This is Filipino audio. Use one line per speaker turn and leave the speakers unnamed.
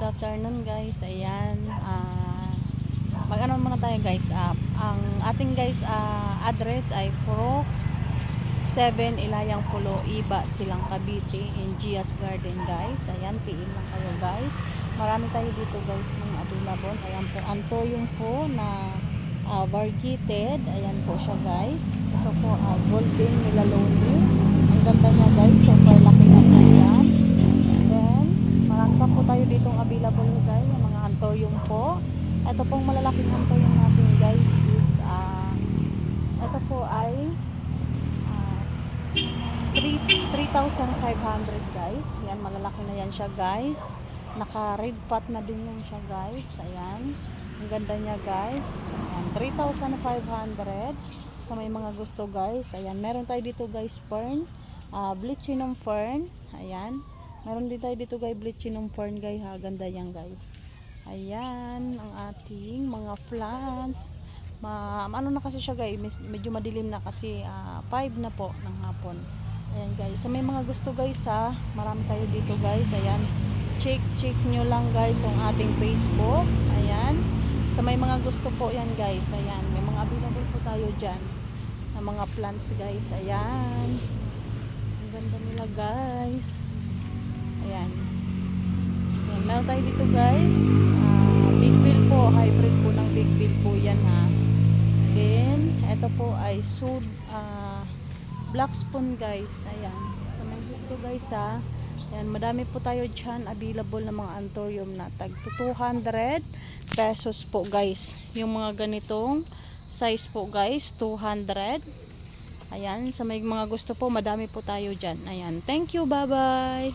good afternoon guys. Ayan, mag-ano muna tayo guys. Ang ating guys address ay Pro 7 Ilayang Pulo, Iba, Silang Cavite, in Gias Garden guys. Ayan, PM lang kayo guys. Marami tayo dito guys mga available. Ayan po, Antoyong po na variegated. Ayan po siya guys. Ito po golden Milaloni. Ang ganda niya guys, super laki na po yan. Then marami pa po tayo ditong available guys, yung mga Antoyong po. Ito pong malalaking Antoyong natin guys is ito po ay 3,500 guys. Yan, malalaki na yan siya guys. Naka red pot na din yan siya guys. Ayan, ang ganda niya guys. Ayan, 3,500 sa may mga gusto guys. Ayan, meron tayo dito guys fern, Bleachinum fern. Ayan, meron din tayo dito guys Bleachinum fern guys ha. Ganda yan guys. Ayan ang ating mga plants. Ano na kasi siya guys, medyo madilim na kasi 5 na po ng hapon. Ayan guys, sa may mga gusto guys ha, marami tayo dito guys. Ayan, check nyo lang guys ang ating Facebook. Ayan, sa may mga gusto po yan guys. Ayan, may mga available po tayo dyan na mga plants guys. Ayan, ang ganda nila guys. Ayan, ayan, meron tayo dito guys big bill po, hybrid po ng big bill po yan ha. Then ito po ay black spoon guys. Ayan, sa mga gusto guys ha. Ayan, madami po tayo dyan available na mga Antoyum na tag 200 pesos po guys. Yung mga ganitong size po guys, 200. Ayan, sa may mga gusto po, madami po tayo dyan. Ayan, thank you, bye bye.